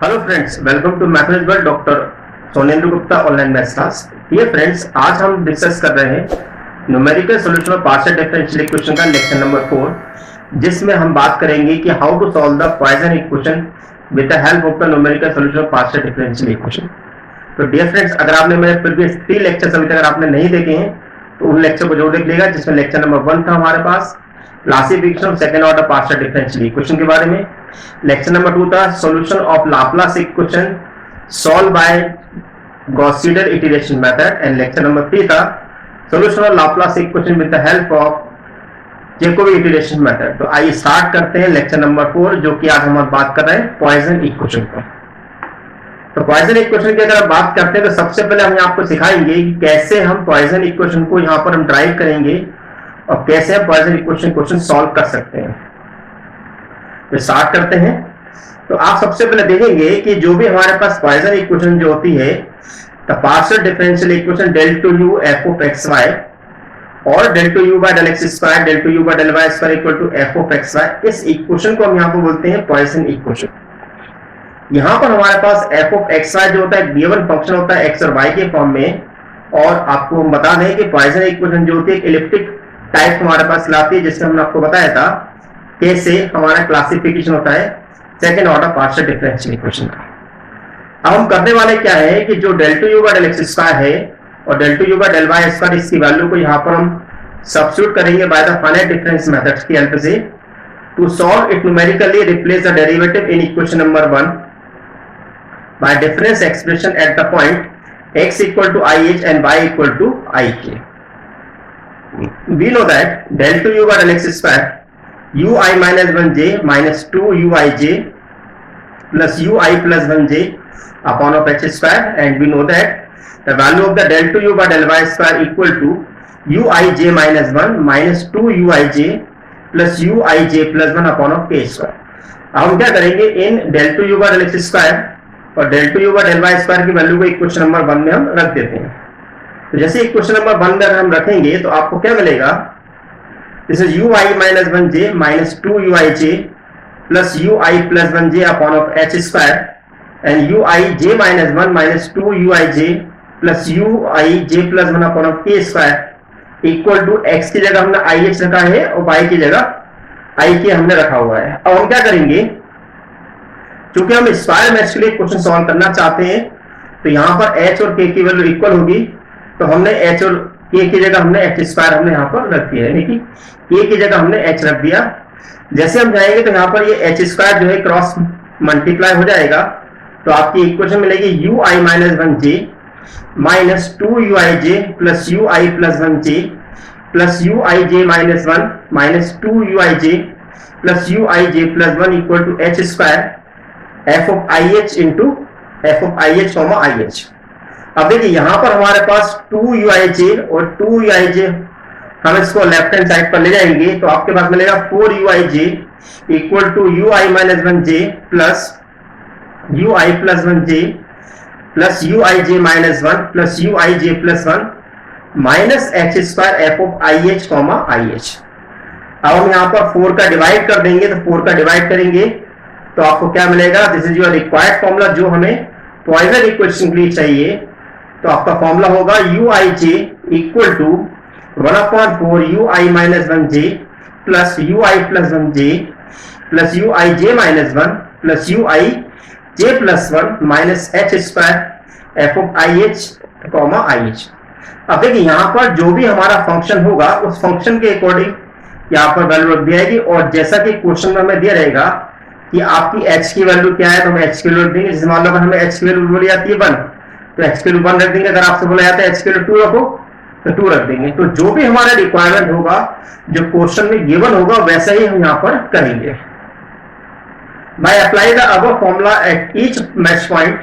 Hello friends, welcome to mathematics world doctor Sonendra Gupta online maths class. ये friends, आज हम discuss कर रहे हैं numerical solution of partial differential equation का लेक्चर नंबर 4, जिसमें हम बात करेंगे कि how to solve the Poisson equation with the help of the numerical solution of partial differential equation. तो डियर फ्रेंड्स, अगर आपने मेरे प्रीवियस 3 लेक्चर्स अभी तक अगर आपने नहीं देखे हैं तो उन लेक्चर को जरूर देख लीजिएगा, जिसमें लेक्चर नंबर 1 था हमारे पास classification of second order partial differential equation के बारे में। लेक्चर नंबर 2 था solution of Laplace equation solve by Gauss Seidel iteration method, and lecture number 3 था solution of Laplace equation with the help of Jacobi iteration method. तो आइए start करते हैं lecture number 4, जो कि आज हम बात कर रहे हैं पॉइसन इक्वेशन पर। तो पॉइसन इक्वेशन की अगर बात करते हैं तो सबसे पहले हम आपको सिखाएंगे कि कैसे हम पॉइसन इक्वेशन को यहाँ पर हम ड्राइव करेंगे और कैसे हम पॉइसन इक्वेशन सॉल्व कर सकते हैं। तो स्टार्ट करते हैं। तो आप सबसे पहले देखेंगे कि जो भी हमारे पास पॉइसन इक्वेशन जो होती है, the partial differential equation del two u f of x y और del two you by del x square del two you by del Y square equal to f of x y, इस इक्वेशन को हम यहाँ पर बोलते हैं Poisson equation. यहाँ पर हमारे पास एफ ऑफ एक्स वाई जो होता है गिवन फंक्शन होता है एक्स और वाई के फॉर्म में, और आपको हम बता दें कि पॉइसन इक्वेशन जो होती है इलिप्टिक टाइप हमारे पास लाती है, जिसमें हमने आपको बताया था कैसे हमारा क्लासिफिकेशन होता है second order partial differential equation का। अब हम करने वाले क्या है कि जो del two you by del x square है और del two you by del Y square, इसकी वैल्यू को यहाँ पर हम सब्स्टिट्यूट करेंगे by the finite difference methods की हेल्प से। To solve it numerically replace the derivative in equation number 1 by difference expression at the point x equal to I H and y equal to I K. We know that del to u by del x square ui minus 1j minus 2uij plus ui plus 1j upon of h square, and we know that the value of the del to u by del y square equal to uij minus 1 minus 2uij plus uij plus 1 upon of k square। अब हम क्या करेंगे, इन del to u by del x square और del to u by del y square की value को equation number 1 में हम रख देते हैं। तो जैसे इक्वेशन नंबर 1 में हम रखेंगे तो आपको क्या मिलेगा, this is ui minus 1j minus 2uij plus ui plus 1j upon of h square and uij minus 1 minus 2uij plus uij plus 1 upon of k square equal to x की जगह हमने ih रखा है और y की जगह ik हमने रखा हुआ है। अब हम क्या करेंगे, चूंकि हम स्क्वायर मैथ्स के लिए क्वेश्चन सॉल्व करना चाहते हैं तो यहाँ पर h और k की वैल्यू इक्वल होगी, तो हमने h और k की जगह हमने h स्क्वायर हमने यहाँ पर रख दिया है, यानी कि k की जगह हमने h रख दिया। जैसे हम जाएंगे तो यहाँ पर ये h स्क्वायर जो है क्रॉस मल्टीप्लाई हो जाएगा, तो आपकी इक्वेशन मिलेगी ui minus 1j minus 2uij plus ui plus 1j plus uij minus 1 minus 2uij plus uij plus 1 equal to h square f of i h into f of i h comma i h. अब देखिए यहाँ पर हमारे पास 2uij और 2uij हम इसको left hand side पर ले जाएंगे तो आपके पास मिलेगा 4uij equal to ui minus 1j plus ui plus 1j plus uij minus 1 plus uij plus 1 minus h square f of i h comma i h. अब हम यहाँ पर 4 का डिवाइड कर देंगे, तो 4 का डिवाइड करेंगे तो आपको क्या मिलेगा, this is your required formula जो हमें पॉइसन इक्वेशन के लिए चाहिए। तो आपका फॉर्मूला होगा uij equal to 1/4 ui minus 1j plus ui plus 1j plus uij minus 1 plus uij plus 1 minus h square f of i h comma i h. अब देखिए यहाँ पर जो भी हमारा फंक्शन होगा उस फंक्शन के अकॉर्डिंग यहाँ पर वैल्यू रख दी जाएगी, और जैसा कि क्वेश्चन में हमें दिया रहेगा कि आपकी h की वैल्यू क्या है तो हम h की वैल्यू रख देंगे। जैसे मान लो अगर हमें h की वैल्यू बोली जाती है 1 तो h की वैल्यू 1 रख देंगे, अगर आपसे बोला जाता है h की वैल्यू 2 रखो तो 2 रख देंगे। तो जो भी हमारा रिक्वायरमेंट होगा, जो क्वेश्चन में गिवन होगा, वैसा ही हम यहाँ पर करेंगे। By applying the above formula at each match point,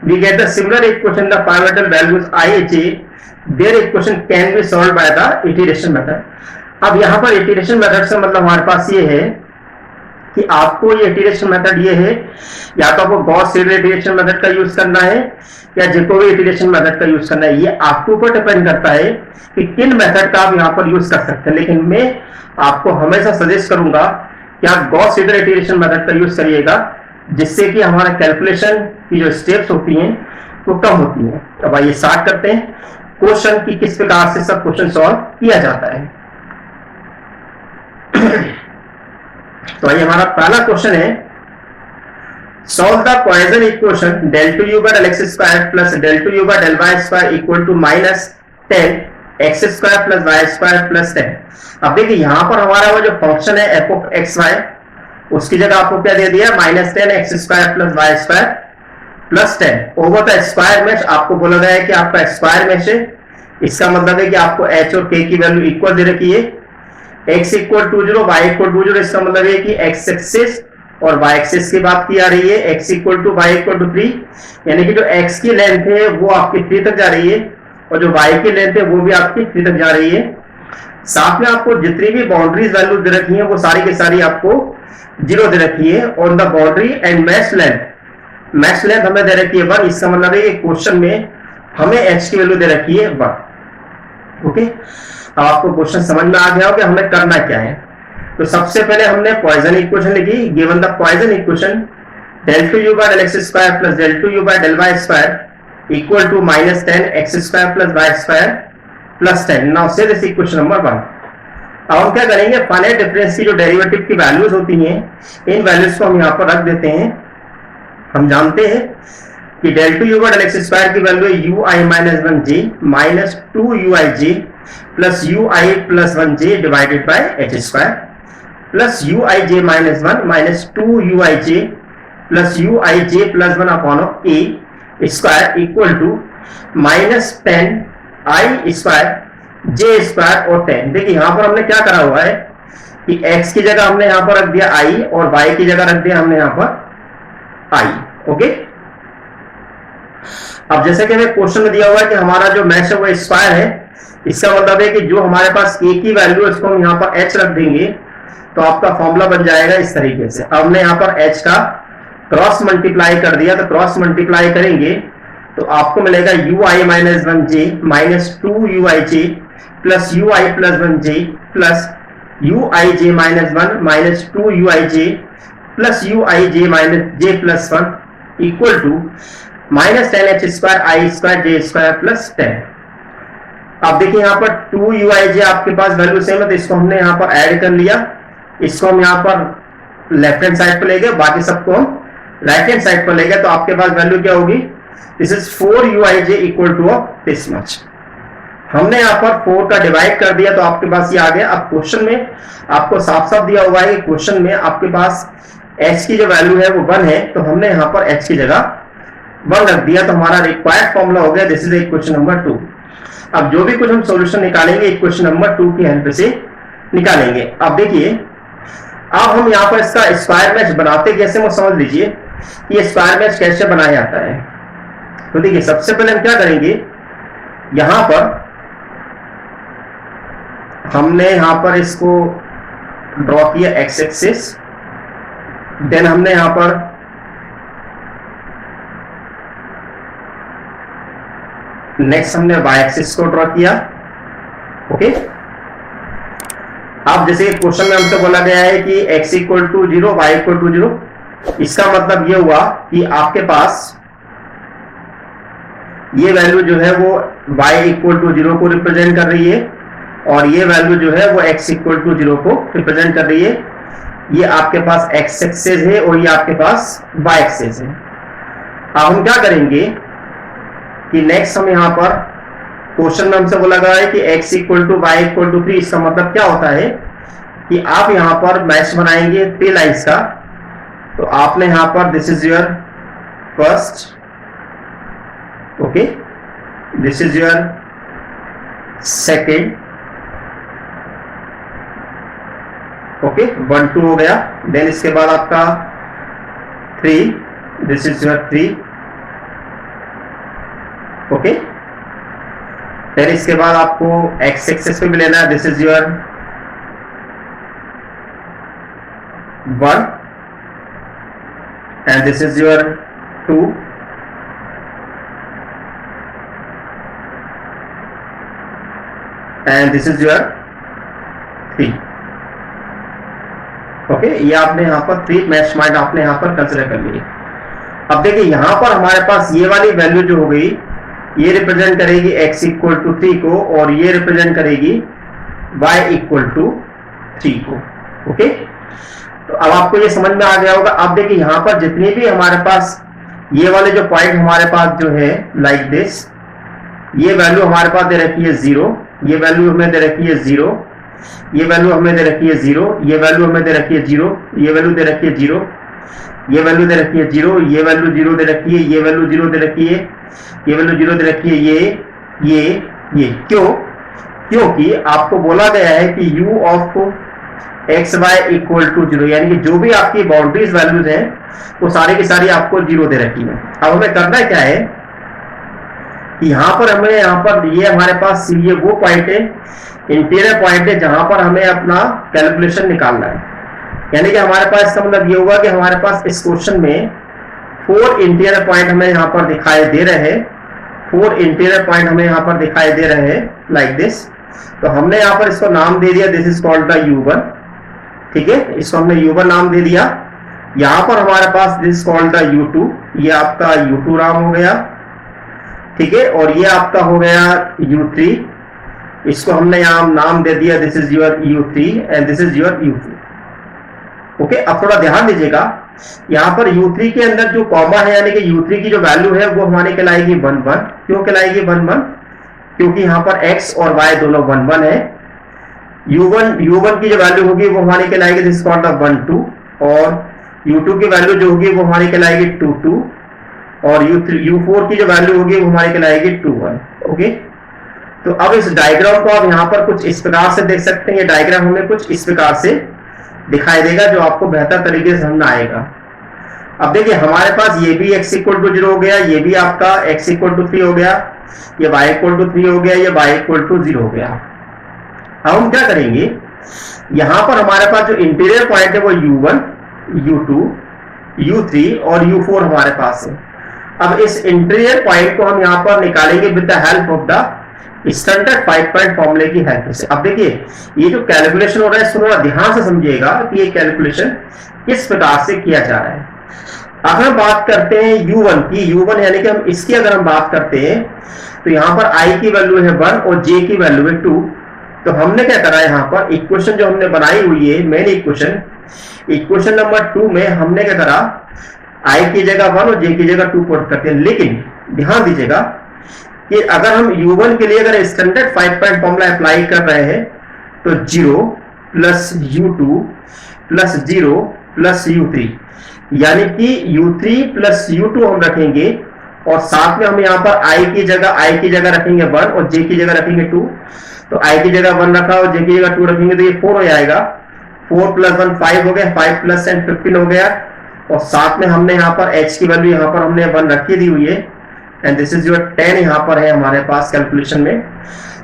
we get the similar equation. The parameter values I, J, their equation can be solved by the iteration method. अब यहाँ पर इटरेशन मेथड से मतलब हमारे पास ये है कि आपको ये इटरेशन मेथड ये है, या तो आपको गॉस-सीडल इटरेशन मेथड का यूज करना है या जैकोबी इटरेशन मेथड का यूज करना है। ये आपके ऊपर डिपेंड करता है कि किन मेथड का आप यहाँ पर यूज कर सकते हैं, लेकिन मैं आपको हमेशा सजेस्ट करूंगा कि आप गॉस-सीडल इटरेशन मेथड का यूज करिएगा, जिससे कि हमारा कैलकुलेशन की जो स्टेप्स होती हैं वो कम होती हैं। अब आइए स्टार्ट करते हैं क्वेश्चन की किस प्रकार से सब क्वेश्चन सॉल्व किया जाता है। तो आइए हमारा पहला क्वेश्चन है, solve the Poisson equation del 2u by del x square plus del 2u by del y square equal to minus 10 x square plus y square plus 10। अब देखिए यहां पर हमारा वो जो फंक्शन है f of x y, उसकी जगह आपको क्या दे दिया, minus 10 x square plus y square plus 10 over the square mesh. आपको बोला गया है कि आपका स्क्वायर मेश है, इसका मतलब है कि आपको h और k की वैल्यू इक्वल दे रखी है। x equal to 0, y equal to 0, इसका मतलब है कि x एक्सिस और y एक्सिस की बात की जा रही है। x equal to y equal to 3, यानी कि जो x की लेंथ है वो आपकी 3 तक जा रही है और जो y की लेंथ है वो भी आपकी 3 तक जा रही है। साथ में आपको जितनी भी बाउंड्रीज वैल्यू दे रखी है वो सारी की सारी आपको 0 दे रखी है। On the boundary and mash length हमें दे रखी है 1, इसका मतलब है कि क्वेश्चन में हमें h की वैल्यू दे रखी है 1। ओके, अब आपको क्वेश्चन समझ में आ गया हो कि हमें करना क्या है। तो सबसे पहले हमने पॉइसन इक्वेशन लिखी, given the Poisson equation del 2u by del x square plus del 2u by del y square equal to minus 10 x square plus y square plus 10। Now से दिस इक्वेशन नंबर 1। अब हम क्या करेंगे, finite difference की जो derivative की values होती हैं इन वैल्यूज को हम यहाँ पर रख देते हैं। हम जानते हैं कि del 2u by del x square की वैल्यू है ui minus 1j minus 2uij plus ui plus 1j divided by h square plus uij minus 1 minus 2uij plus uij plus 1 upon a square equal to minus 10 i square j square और 10। देखिए यहां पर हमने क्या करा हुआ है कि x की जगह हमने यहां पर रख दिया i और y की जगह रख दिया हमने यहां पर i। ओके, अब जैसे कि हमें क्वेश्चन में दिया हुआ है कि हमारा जो मैश है वो स्क्वायर है, इसका मतलब है कि जो हमारे पास a की वैल्यू है उसको हम यहाँ पर h रख देंगे तो आपका फॉर्मूला बन जाएगा इस तरीके से। अब हमने यहाँ पर h का क्रॉस मल्टीप्लाई कर दिया, तो क्रॉस मल्टीप्लाई करेंगे तो आपको मिलेगा ui minus 1j minus 2uij plus ui plus 1j plus uij minus 1 minus 2uij plus uij minus j plus 1 equal to minus 10h square i square j square plus 10। अब देखिए यहाँ पर 2uij आपके पास value same है तो इसको हमने यहाँ पर ऐड कर लिया, इसको हम यहाँ पर लेफ्ट हैंड साइड पर ले गए, बाकी सबको हम राइट हैंड साइड पर ले गए। तो आपके पास वैल्यू क्या होगी, this is 4uij equal to this much. हमने यहाँ पर 4 का डिवाइड कर दिया तो आपके पास ये आ गया। अब क्वेश्चन में आपको साफ साफ दिया हुआ है कि क्वेश्चन में आपके पास h की जो वैल्यू है वो 1 है, तो हमने यहाँ पर h की जगह 1 रख दिया, तो हमारा रिक्वायर्ड फॉर्मूला हो गया, दिस इज इक्वेशन नंबर 2। अब जो भी कुछ हम सॉल्यूशन निकालेंगे इक्वेशन नंबर 2 की हेल्प से निकालेंगे। अब देखिए, अब हम यहाँ पर इसका स्क्वायर मैश बनाते कैसे वो समझ लीजिए कि ये स्क्वायर मैश कैसे बनाया जाता है। तो देखिए सबसे पहले हम क्या करेंगे, यहां पर हमने यहां पर इसको ड्रॉ किया एक्स एक्सिस, देन हमने यहां पर नेक्स्ट हमने वाई एक्सिस को ड्रॉ किया। ओके, अब जैसे क्वेश्चन में हमसे बोला गया है कि x equal to 0 y equal to 0, इसका मतलब ये हुआ कि आपके पास ये वैल्यू जो है वो y इक्वल टू 0 को रिप्रेजेंट कर रही है और ये वैल्यू जो है वो x इक्वल टू 0 को रिप्रेजेंट कर रही है। ये आपके पास x एक्सिस है और ये आपके पास y एक्सिस है। अब हम क्या करेंगे कि नेक्स्ट हम यहाँ पर क्वेश्चन में हमसे बोला गया है कि x equal to y equal to 3, इसका मतलब क्या होता है कि आप यहाँ पर मैश बनाएंगे 3 लाइन्स का। तो आपने यहाँ पर this is your first, okay, this is your second, okay, 1 2 हो गया। देन इसके बाद आपका 3, दिस इज योर 3, ओके। फिर इसके बाद आपको x एक्सिस पे भी लेना है, this is your 1 and this is your 2 and this is your 3। Okay, ये आपने यहाँ पर 3 मैच पॉइंट आपने यहाँ पर कंसिडर कर लिए। अब देखिए यहाँ पर हमारे पास ये वाली वैल्यू जो हो गई, ये रिप्रेजेंट करेगी x इक्वल टू 3 को, और ये रिप्रेजेंट करेगी y इक्वल टू 3 को। ओके, तो अब आपको ये समझ में आ गया होगा। अब देखिए यहाँ पर जितनी भी हमारे पास ये वाले जो पॉइंट हमारे पास जो है लाइक दिस, ये वैल्यू हमारे पास दे रखी है 0, ये वैल्यू हमें दे रखी है 0, ये वैल्यू हमें दे रखी है 0, ये वैल्यू हमें दे रखी है 0, ये वैल्यू दे रखी है 0, ये वैल्यू दे रखी है 0, ये वैल्यू 0 दे रखी है, ये वैल्यू 0 दे रखी है, ये वैल्यू 0 दे रखी है, ये क्यों? क्योंकि आपको बोला गया है कि u of x y equal to 0, यानी कि जो भी आपकी बाउंड्रीज वैल्यूज हैं वो सारी की सारी आपको 0 दे रखी है। अब हमें करना क्या है कि यहाँ पर ये हमारे पास ये वो पॉइंट है, इंटीरियर पॉइंट है, जहां पर हमें अपना कैलकुलेशन निकालना है। यानी कि हमारे पास इसका मतलब ये होगा कि हमारे पास इस क्वेश्चन में 4 इंटीरियर पॉइंट हमें यहाँ पर दिखाई दे रहे हैं, 4 इंटीरियर पॉइंट हमें यहाँ पर दिखाई दे रहे हैं लाइक दिस। तो हमने यहाँ पर इसको नाम दे दिया, this is called the U1। ठीक है, इसको हमने U1 नाम दे दिया। यहाँ पर हमारे पास दिस कॉल्ड द U2, ये आपका U2 नाम हो गया। ठीक है, और ये आपका हो गया U3, इसको हमने यहाँ नाम दे दिया, this is your U3 and this is your U2। Okay, अब थोड़ा ध्यान दीजिएगा, यहाँ पर U3 के अंदर जो कॉमा है, यानी कि U3 की जो वैल्यू है वो हमारी कहलाएगी 1 1। क्यों कहलाएगी 1 1? क्योंकि यहाँ पर x और y दोनों 1 1 है। U1 की जो वैल्यू होगी वो हमारी कहलाएगी दिस कॉल्ड द 1 2, और U2 की वैल्यू जो होगी वो हमारी कहलाएगी 2 2, और U4 की जो वैल्यू होगी वो हमारी कहलाएगी 2 1। ओके, तो अब इस डायग्राम को आप यहाँ पर कुछ इस प्रकार से देख सकते हैं। ये डायग्राम हमें कुछ इस प्रकार से दिखाई देगा जो आपको बेहतर तरीके से समझ आएगा। अब देखिए हमारे पास ये भी x इक्वल टू 0 हो गया, ये भी आपका x इक्वल टू 3 हो गया, ये y इक्वल टू 3 हो गया, ये y इक्वल टू 0 हो गया। अब हम क्या करेंगे, यहां पर हमारे पास जो इंटीरियर पॉइंट है वो U1, U2, U3 और U4 हमारे पास है। अब इस इंटीरियर पॉइंट को हम यहां पर निकालेंगे with the help of the standard 5 point फॉर्मूले की हेल्प से। अब देखिए ये जो कैलकुलेशन हो रहा है, थोड़ा ध्यान से समझिएगा कि ये कैलकुलेशन किस प्रकार से किया जा रहा है। अगर हम बात करते हैं U1 की, U1 यानी कि हम इसकी अगर हम बात करते हैं तो यहाँ पर I की वैल्यू है 1 और J की वैल्यू है 2। तो हमने क्या करा है, यहाँ पर इक्वेशन जो हमने बनाई हुई है, मेन इक्वेशन नंबर 2 में हमने क्या करा, I की जगह 1 और J की जगह 2 पुट करते हैं। लेकिन ध्यान दीजिएगा कि अगर हम U1 के लिए अगर स्टैंडर्ड 5 पॉइंट फॉर्मूला अप्लाई कर रहे हैं तो 0 plus U2 plus 0 plus U3, यानी कि U3 प्लस U2 हम रखेंगे और साथ में हम यहाँ पर I की जगह रखेंगे 1 और J की जगह रखेंगे 2। तो I की जगह 1 रखा और J की जगह 2 रखेंगे तो ये 4 हो जाएगा। 4 प्लस 1 5 हो गया, 5 प्लस 10 15 हो गया, और साथ में हमने यहाँ पर H की वैल्यू यहाँ पर हमने 1 रखी दी हुई है एंड दिस इज योर 10 यहाँ पर है हमारे पास कैलकुलेशन में।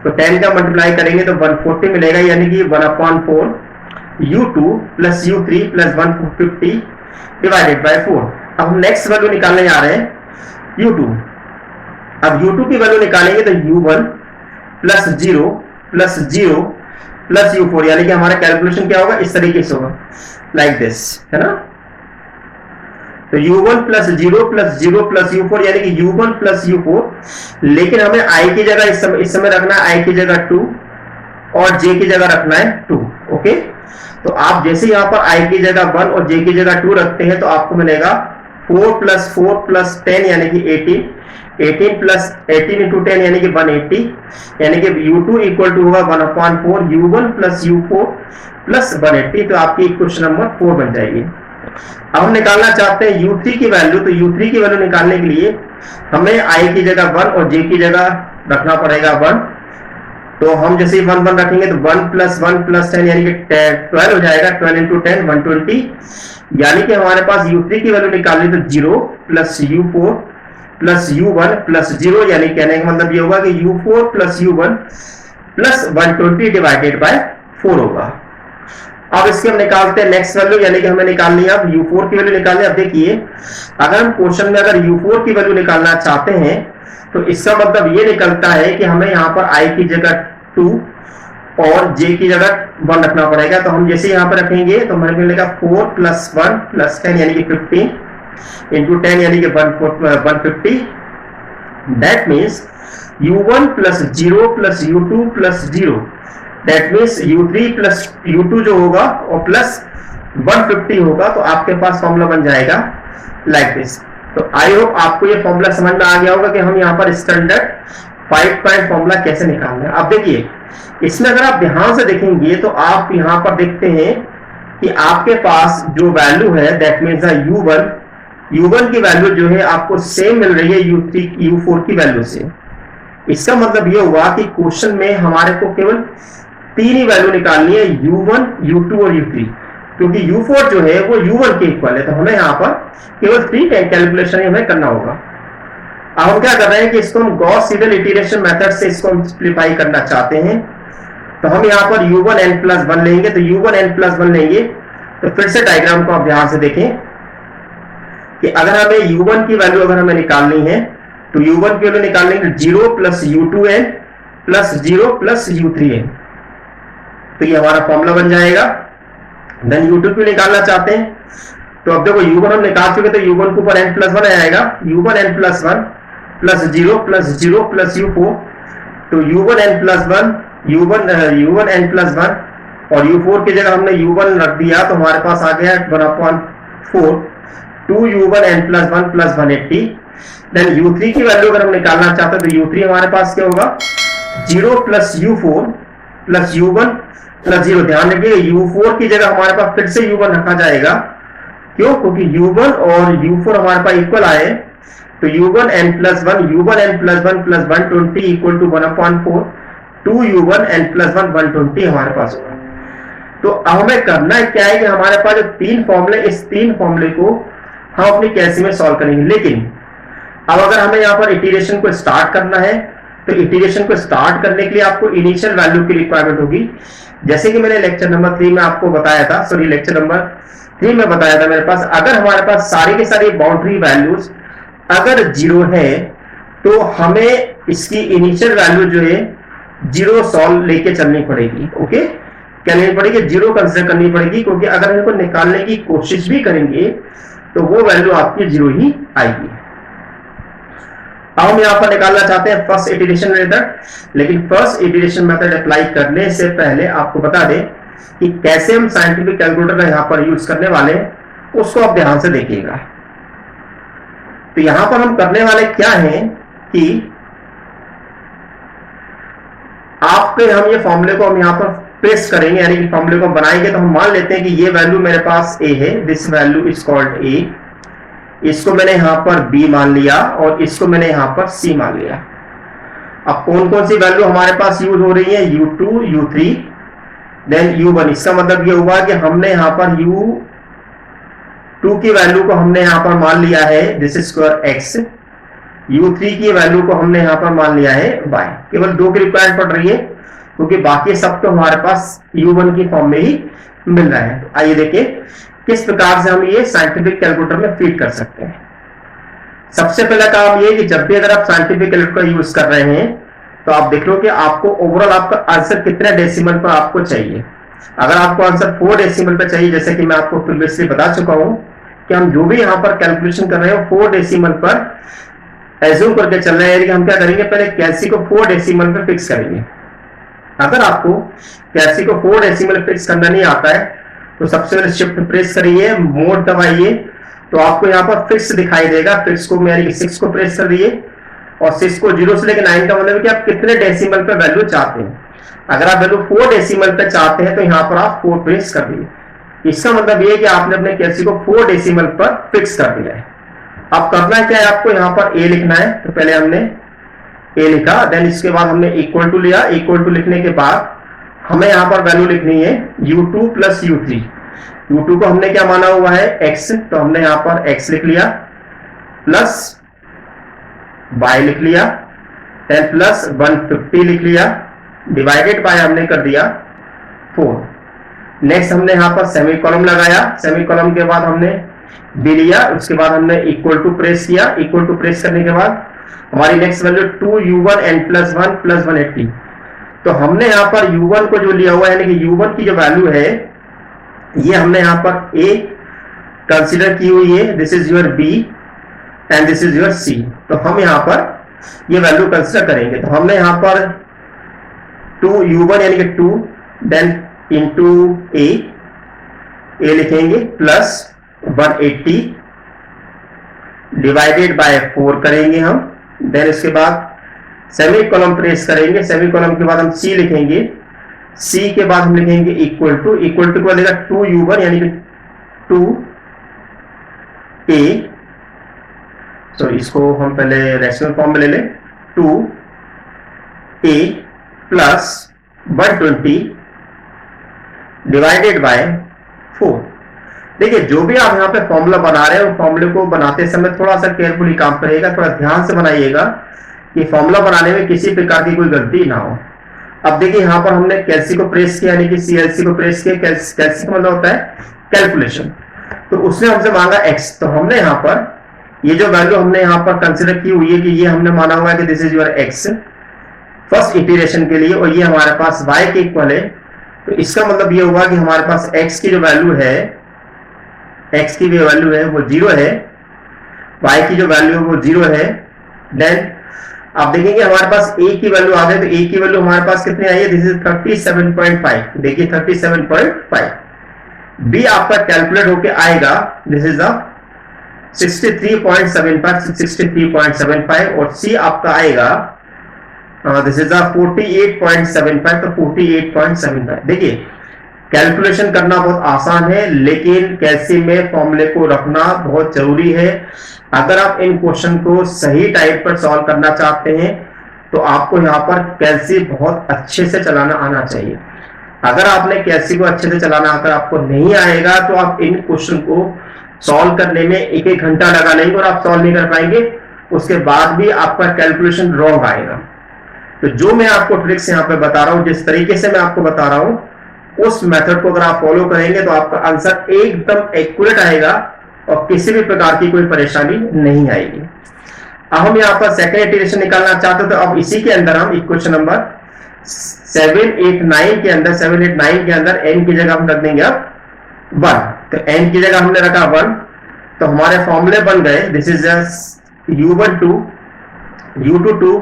तो 10 का मल्टीप्लाई करेंगे तो 140 मिलेगा, यानी कि 1/4 U2 plus U3 plus 150 divided by 4। अब हम नेक्स्ट वैल्यू निकालने जा रहे हैं U2। अब U2 की वैल्यू निकालेंगे तो U1 plus 0 plus 0 plus U4, यानी कि हमारा कैलकुलेशन क्या होगा, इस तरीके से होगा लाइक दिस, है ना। तो U1 plus 0 plus 0 plus U4, यानी कि U1 प्लस U4, लेकिन हमें I की जगह इस समय रखना है I की जगह 2 और J की जगह रखना है 2। ओके, तो आप जैसे यहाँ पर I की जगह 1 और J की जगह 2 रखते हैं तो आपको मिलेगा 4 प्लस 10 यानी कि 18 प्लस 18 इंटू 10 यानी कि 180, यानी कि U2 इक्वल टू होगा 1/4 U1 प्लस U4 प्लस 180। तो आपकी इक्वेशन नंबर 4 बन जाएगी। अब हम निकालना चाहते हैं U3 की वैल्यू। तो U3 की वैल्यू निकालने के लिए हमें I की जगह 1 और J की जगह रखना पड़ेगा 1। तो हम जैसे 1 1 रखेंगे तो 1 प्लस 10 यानी कि 12 हो जाएगा। 12 इंटू 10 120, यानी कि हमारे पास U3 की वैल्यू निकालनी तो 0 plus U4 plus U1 plus 0, यानी कहने का मतलब ये होगा कि U4 plus U1 plus 120 divided by 4 होगा। अब इसके हम निकालते हैं नेक्स्ट वैल्यू, यानी कि हमें निकालनी है अब U4 की वैल्यू निकालनी है। अब देखिए अगर हम क्वेश्चन में अगर U4 की वैल्यू निकालना चाहते हैं तो इसका मतलब ये निकलता है कि हमें यहाँ पर I की जगह 2 और जे की जगह 1 रखना पड़ेगा। तो हम जैसे यहाँ पर रखेंगे तो हमारे मिलेगा 4 + 1 + 10 यानी कि 15 इंटू 10 यानी कि 150। That means u1 + 0 + u2 + 0, that means u3 + u2 जो होगा और प्लस 150 होगा। तो आपके पास फॉर्मूला बन जाएगा लाइक दिस। तो आई होप आपको ये फॉर्मूला समझ में आ गया होगा कि हम यहाँ पर स्टैंडर्ड 5 पॉइंट फॉर्मूला कैसे निकालना है। अब देखिए इसमें अगर आप ध्यान से देखेंगे तो आप यहाँ पर देखते हैं कि आपके पास जो वैल्यू है दैट मीन्स u1 की वैल्यू जो है आपको सेम मिल रही है u3 u4 की वैल्यू से। इसका मतलब ये हुआ कि क्वेश्चन में हमारे को केवल 3 ही वैल्यू निकालनी है, u1 u2 और u3, क्योंकि u4 जो है वो u1 के इक्वल है। तो हमें यहाँ पर केवल 3 कैलकुलेशन ही हमें करना होगा। अब हम क्या कर रहे हैं कि इसको हम गॉस सीडल इटरेशन मेथड से इसको हम सिंपलीफाई करना चाहते हैं। तो हम यहाँ पर u1 n + 1 लेंगे। तो u1 n + 1 लेंगे तो फिर से डायग्राम को आप ध्यान से देखें कि अगर हमें u1 की वैल्यू अगर हमें निकालनी है तो u1 की वैल्यू निकालने के 0 + u2n + 0 + u3n, तो ये हमारा फॉर्मूला बन जाएगा। देन u2 की निकालना चाहते हैं तो अब देखो u1 हम निकाल चुके तो u1 के ऊपर n + 1 आएगा, u1 n + 1 + 0 + 0 + u4, तो u1 n + 1 u1 n + 1 और u4 की जगह हमने u1 रख दिया तो हमारे पास आ गया 1/4 2u1 n + 1 + 180। देन u3 की वैल्यू अगर हम निकालना चाहते हैं तो u3 हमारे पास क्या होगा 0 + u4 + u1 + 0। ध्यान रखिए u4 की जगह हमारे पास फिर से u1 रखा जाएगा, क्यों? क्योंकि u1 और u4 हमारे पास इक्वल आए। तो u1 n + 1 u1 n + 1 + 120 = 1/4 2u1 n + 1 120 हमारे पास होगा। तो अब हमें करना क्या है कि हमारे पास जो 3 फॉर्मूले, इस 3 फॉर्मूले को हम अपनी कैसी में सॉल्व करेंगे। लेकिन अब अगर हमें यहाँ पर इटरेशन को स्टार्ट करना है तो इटरेशन को स्टार्ट करने के लिए आपको इनिशियल वैल्यू की रिक्वायरमेंट होगी। जैसे कि मैंने लेक्चर नंबर 3 में आपको बताया था, सॉरी लेक्चर नंबर 3 में बताया था, मेरे पास अगर हमारे पास सारी की सारी बाउंड्री वैल्यूज अगर 0 है तो हमें इसकी इनिशियल वैल्यू जो है 0 सॉल्व लेके चलनी पड़ेगी। ओके, क्या लेनी पड़ेगी? 0 कंसिडर करनी पड़ेगी, क्योंकि अगर इनको निकालने की कोशिश भी करेंगे तो वो वैल्यू आपकी 0 ही आएगी। अब हम यहाँ पर निकालना चाहते हैं फर्स्ट इटरेशन मेथड, लेकिन फर्स्ट इटरेशन मेथड अप्लाई करने से पहले आपको बता दें कि कैसे हम साइंटिफिक कैलकुलेटर का यहाँ पर यूज करने वाले हैं, उसको आप ध्यान से देखिएगा। तो यहाँ पर हम करने वाले क्या हैं कि आपके हम ये फॉर्मूले को हम यहाँ पर पेस्ट करेंगे, यानी कि फॉर्मूले को बनाएंगे। तो हम मान लेते हैं कि ये वैल्यू मेरे पास a है, this value is called a, इसको मैंने यहां पर b मान लिया और इसको मैंने यहां पर c मान लिया। अब कौन कौन सी वैल्यू हमारे पास यूज हो रही है? u2 u3 then u1। इसका मतलब ये हुआ कि हमने यहां पर u2 की वैल्यू को हमने यहां पर मान लिया है दिस स्क्वायर x, u3 की वैल्यू को हमने यहां पर मान लिया है y। केवल 2 की रिक्वायरमेंट पड़ रही है, क्योंकि बाकी सब तो हमारे पास u1 की फॉर्म में ही मिल रहा है। आइए देखिए किस प्रकार से हम ये साइंटिफिक कैलकुलेटर में फीड कर सकते हैं। सबसे पहला काम ये कि जब भी अगर आप साइंटिफिक कैलकुलेटर यूज कर रहे हैं तो आप देख लो कि आपको ओवरऑल आपका आंसर कितने डेसिमल पर आपको चाहिए। अगर आपको आंसर 4 डेसिमल पर चाहिए, जैसे कि मैं आपको प्रीवियसली बता चुका हूं कि हम जो भी यहाँ पर कैलकुलेशन कर रहे हैं 4 डेसिमल पर एज्यूम करके चल रहे हैं। हम क्या करेंगे, पहले कैलसी को 4 डेसिमल पर फिक्स करेंगे। अगर आपको कैलसी को 4 डेसिमल फिक्स करना नहीं आता है तो सबसे पहले शिफ्ट प्रेस करिए, मोड दबाइए, तो आपको यहाँ पर फिक्स दिखाई देगा। फिक्स को यानी कि 6 को प्रेस कर दिए और 6 को 0 से लेकर 9 का मतलब है कि आप कितने डेसिमल पे वैल्यू चाहते हैं। अगर आप वैल्यू 4 डेसिमल पे चाहते हैं तो यहाँ पर आप 4 प्रेस कर दिए। इसका मतलब ये है कि आपने अपने कैलसी को 4 डेसिमल पर फिक्स कर दिया है। अब करना क्या है, आपको यहाँ पर a लिखना है। तो पहले हमने a लिखा, देन इसके बाद हमने इक्वल टू लिया। इक्वल टू लिखने के बाद हमें यहाँ पर वैल्यू लिखनी है u2 + u3। u2 को हमने क्या माना हुआ है x, तो हमने यहाँ पर x लिख लिया प्लस y लिख लिया, देन प्लस 150 लिख लिया, डिवाइडेड बाय हमने कर दिया 4। नेक्स्ट हमने यहाँ पर सेमी कॉलम लगाया। सेमी कॉलम के बाद हमने b लिया, उसके बाद हमने इक्वल टू प्रेस किया। इक्वल टू प्रेस करने के बाद हमारी नेक्स्ट वैल्यू 2u1 n + 1 + 180। तो हमने यहाँ पर u1 को जो लिया हुआ है, यानी कि u1 की जो वैल्यू है ये हमने यहाँ पर a कंसीडर की हुई है, this is your b and this is your c। तो हम यहाँ पर ये वैल्यू कंसीडर करेंगे। तो हमने यहाँ पर 2u1 यानी कि 2 देन इंटू a लिखेंगे प्लस 180 डिवाइडेड बाय 4 करेंगे हम। देन इसके बाद सेमी कॉलम प्रेस करेंगे, सेमी कॉलम के बाद हम c लिखेंगे, c के बाद हम लिखेंगे इक्वल टू के बाद देगा 2u1 यानी कि 2a। तो इसको हम पहले रेशनल फॉर्म में ले लें, 2a प्लस 120 डिवाइडेड बाय 4। देखिए जो भी आप यहाँ पे फॉर्मूला बना रहे हैं, फॉर्मूले को बनाते समय थोड़ा सा केयरफुली काम करिएगा, थोड़ा ध्यान से बनाइएगा कि फॉर्मूला बनाने में किसी प्रकार की कोई गलती ना हो। अब देखिए यहाँ पर हमने कैलसी को प्रेस किया, यानी कि सीएलसी को प्रेस किया। कैलसी का मतलब होता है कैलकुलेशन। तो उसने हमसे मांगा x, तो हमने यहाँ पर ये जो वैल्यू हमने यहाँ पर कंसिडर की हुई है कि ये हमने माना हुआ है कि this is your x first iteration के लिए, और ये हमारे पास y के इक्वल है। तो इसका मतलब ये हुआ कि हमारे पास x की जो वैल्यू है, x की जो वैल्यू है वो 0 है, y की जो वैल्यू है वो 0 है। देन आप देखेंगे हमारे पास a की वैल्यू आ गई, तो a की वैल्यू हमारे पास कितनी आई है, दिस इज 37.5। देखिए 37.5। b आपका कैलकुलेट होके आएगा, दिस इज 63.75 और c आपका आएगा दिस इज 48.75। तो 48.75। देखिए कैलकुलेशन करना बहुत आसान है, लेकिन कैलसी में फॉर्मूले को रखना बहुत जरूरी है। अगर आप इन क्वेश्चन को सही टाइप पर सॉल्व करना चाहते हैं तो आपको यहाँ पर कैलसी बहुत अच्छे से चलाना आना चाहिए। अगर आपने कैलसी को अच्छे से चलाना अगर आपको नहीं आएगा तो आप इन क्वेश्चन को सॉल्व करने में एक घंटा लगा लेंगे और आप सॉल्व नहीं कर पाएंगे, उसके बाद भी आपका कैलकुलेशन रॉन्ग आएगा। तो जो मैं आपको ट्रिक्स यहाँ पे बता रहा हूँ, जिस तरीके से मैं आपको बता रहा हूँ, उस मेथड को अगर आप फॉलो करेंगे तो आपका आंसर एकदम एक्यूरेट आएगा और किसी भी प्रकार की कोई परेशानी नहीं आएगी। अब हम यहाँ पर सेकेंड इटरेशन निकालना चाहते हैं, तो अब इसी के अंदर हम इक्वेशन नंबर 7, 8, 9 के अंदर n की जगह हम रख देंगे अब 1। तो n की जगह हमने रखा 1, तो हमारे फॉर्मूले बन गए, दिस इज u1 2, u2 2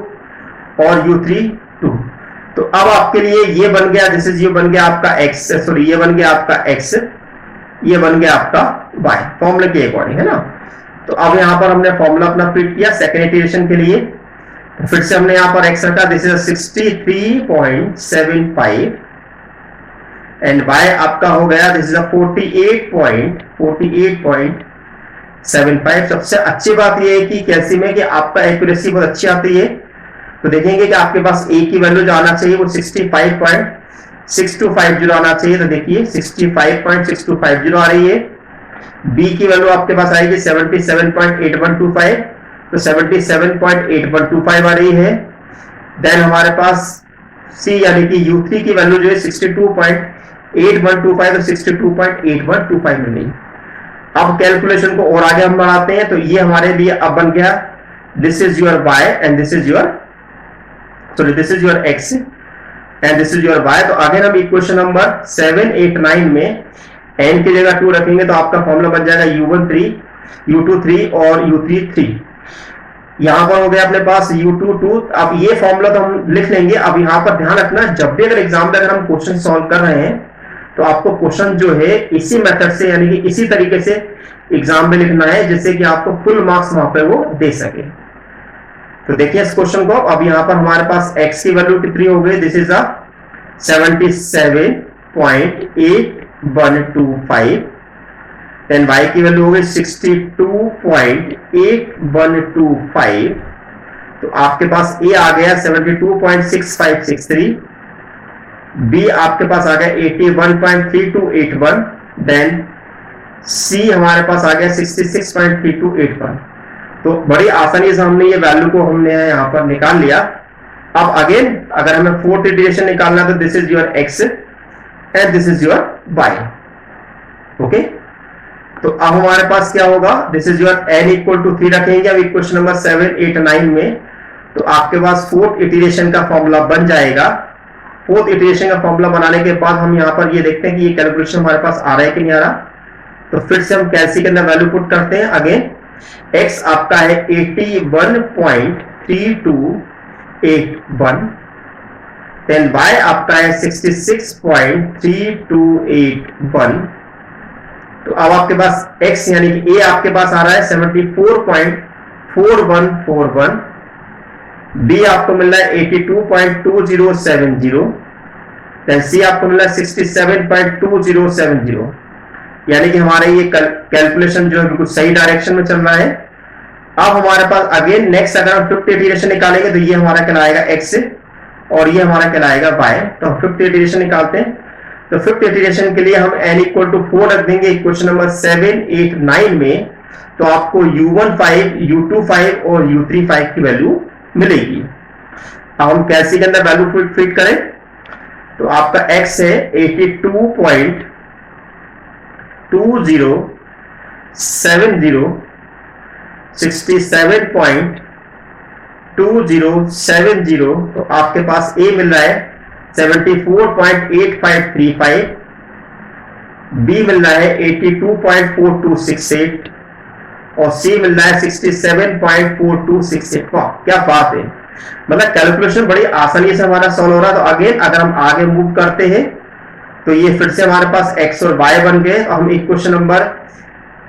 और u3 2। तो अब आपके लिए ये बन गया, दिस इज ये बन गया आपका x, सॉरी ये बन गया आपका x, ये बन गया आपका y, फॉर्मूले के अकॉर्डिंग, है ना। तो अब यहां पर हमने फॉर्मूला अपना फिट किया सेकेंड इटरेशन के लिए। फिर से हमने यहां पर x रखा, दिस इज 63.75 एंड y आपका हो गया दिस इज 48.75। सबसे अच्छी बात यह है कि कैलसी में कि आपका एक्यूरेसी बहुत अच्छी आती है। तो देखेंगे कि आपके पास a की वैल्यू जो आना चाहिए वो 65.6250 आना चाहिए। तो देखिए 65.6250 आ रही है। b की वैल्यू आपके पास आएगी 77.8125, तो 77.8125 आ रही है। देन हमारे पास c यानी कि u3 की वैल्यू जो है 62.8125, तो 62.8125 मिल रही। अब कैलकुलेशन को और आगे हम बढ़ाते हैं, तो ये हमारे लिए अब बन गया, this is your y and this is your this is your x and this is your y। तो अगर हम इक्वेशन नंबर 7, 8, 9 में n की जगह 2 रखेंगे तो आपका फॉर्मूला बन जाएगा u1 3, u2 3 और u3 3। यहां पर हो गया अपने पास u2 2। अब ये फॉर्मूला तो हम लिख लेंगे। अब यहां पर ध्यान रखना, जब भी अगर एग्जाम में अगर हम क्वेश्चन सॉल्व कर रहे हैं तो आपको क्वेश्चन जो है इसी मेथड से यानी कि इसी तरीके से एग्जाम में लिखना है, जिससे कि आपको फुल मार्क्स वहां पे वो दे सके। तो देखिए इस क्वेश्चन को। अब यहां पर हमारे पास x की वैल्यू कितनी हो गई, दिस इज 77.8125, देन y की वैल्यू हो गई 62.8125। तो आपके पास a आ गया 72.6563, b आपके पास आ गया 81.3281, देन c हमारे पास आ गया 66.3281। तो बड़ी आसानी से हमने ये वैल्यू को हमने यहाँ पर निकाल लिया। अब अगेन अगर हमें फोर्थ इटरेशन निकालना तो this is your x and this is your y। Okay, तो अब हमारे पास क्या होगा, this is your n equal to 3 रखेंगे अब इक्वेशन नंबर 7, 8, 9 में। तो आपके पास फोर्थ इटरेशन का फॉर्मूला बन जाएगा, फोर्थ इटरेशन का फॉर्मूला बनाने के बाद हम यहाँ पर ये देखते हैं कि ये कैलकुलेशन हमारे पास आ रहा है कि नहीं आ रहा। तो फिर से हम कैलसी के अंदर वैल्यू पुट करते हैं। अगेन x आपका है 81.3281, देन y आपका है 66.3281। तो अब आपके पास x यानी कि a आपके पास आ रहा है 74.4141, b आपको मिल रहा है 82.2070, देन c आपको मिल रहा है 67.2070। यानी कि हमारा ये कैलकुलेशन जो है बिल्कुल सही डायरेक्शन में चल रहा है। अब हमारे पास अगेन नेक्स्ट अगर हम फिफ्थ इटरेशन निकालेंगे तो ये हमारा कहलाएगा x और ये हमारा कहलाएगा y। तो हम फिफ्थ इटरेशन निकालते हैं। तो फिफ्थ इटरेशन के लिए हम n इक्वल टू 4 रख देंगे इक्वेशन नंबर 7, 8, 9 में। तो आपको u15, u25 और u35 की वैल्यू मिलेगी। अब हम कैसे के अंदर वैल्यू फिट करें। तो आपका x है 82.2070, 67.2070। तो आपके पास a मिल रहा है 74.8535, b मिल रहा है 82.4268 और c मिल रहा है 67.4268। वाह क्या बात है, मतलब कैलकुलेशन बड़ी आसानी से हमारा सॉल्व हो रहा है। तो अगेन अगर हम आगे मूव करते हैं तो ये फिर से हमारे पास x और y बन गए। हम इक्वेशन नंबर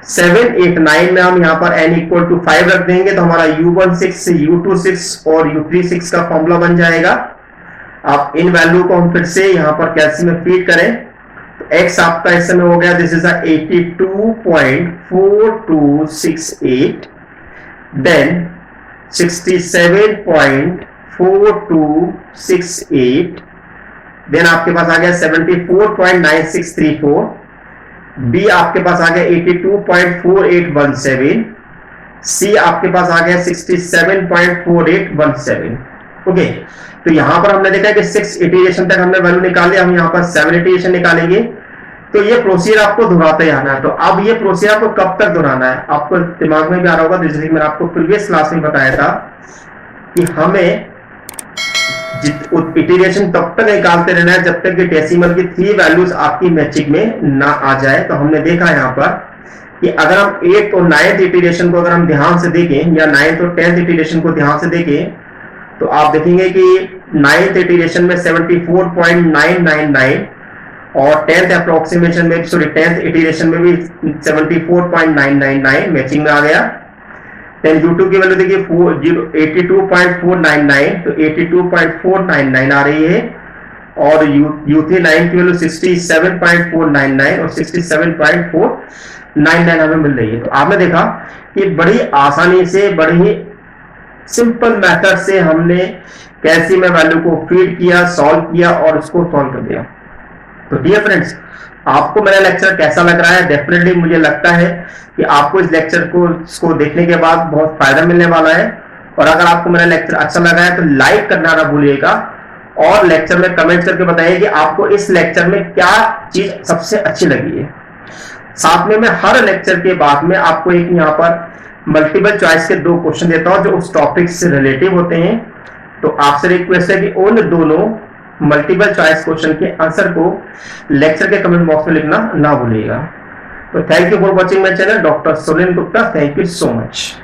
7, 8, 9 में हम यहाँ पर n इक्वल टू 5 रख देंगे। तो हमारा u16, u26 और u36 का फॉर्मूला बन जाएगा। अब इन वैल्यू को हम फिर से यहाँ पर कैलसी में फीड करें तो x आपका इस समय हो गया दिस इज 82.4268, देन 67.4268, देन आपके पास आ गया 74.9634, बी आपके पास आ गया 82.4817, सी आपके पास आ गया 67.4817। ओके, तो यहां पर हमने देखा कि 6 इटरेशन तक हमने वैल्यू निकाले। हम यहां पर 7 इटरेशन निकालेंगे। तो ये प्रोसीजर आपको दोहराते जाना है। तो अब ये प्रोसीजर आपको कब तक दोहराना है आपको दिमाग में भी आ रहा होगा। जैसे मैंने आपको प्रीवियस क्लास में बताया था कि हमें इटरेशन तब तक निकालते रहना है जब तक कि डेसिमल की 3 वैल्यूज आपकी मैचिंग में ना आ जाए। तो हमने देखा यहाँ पर कि अगर हम 8th और 9th इटरेशन को अगर हम ध्यान से देखें या 9th और 10th इटरेशन को ध्यान से देखें तो आप देखेंगे कि 9th इटरेशन में 74.999 और 10th अप्रोक्सीमेशन में 10th इटरेशन में भी 74.999 मैचिंग में आ गया। देन U2 की वैल्यू देखिए 82.499, तो 82.499 आ रही है और U3 9 की वैल्यू 67.499 और 67.499 हमें मिल रही है। तो आपने देखा कि बड़ी आसानी से बड़ी ही सिंपल मेथड से हमने कैलसी में वैल्यू को फीड किया, सॉल्व किया और उसको सॉल्व कर दिया। तो डियर फ्रेंड्स, आपको मेरा लेक्चर कैसा लग रहा है? डेफिनेटली मुझे लगता है कि आपको इस लेक्चर को देखने के बाद बहुत फायदा मिलने वाला है। और अगर आपको मेरा लेक्चर अच्छा लगा है तो लाइक करना ना भूलिएगा और लेक्चर में कमेंट करके बताइए कि आपको इस लेक्चर में क्या चीज सबसे अच्छी लगी है। साथ में मैं हर लेक्चर के बाद में आपको एक यहाँ पर मल्टीपल चॉइस के 2 क्वेश्चन देता हूं जो उस टॉपिक से रिलेटिव होते हैं। तो आपसे रिक्वेस्ट है कि उन दोनों मल्टीपल चॉइस क्वेश्चन के आंसर को लेक्चर के कमेंट बॉक्स में लिखना ना भूलिएगा। तो thank you for watching my channel doctor Sunil Gupta. Thank you so much.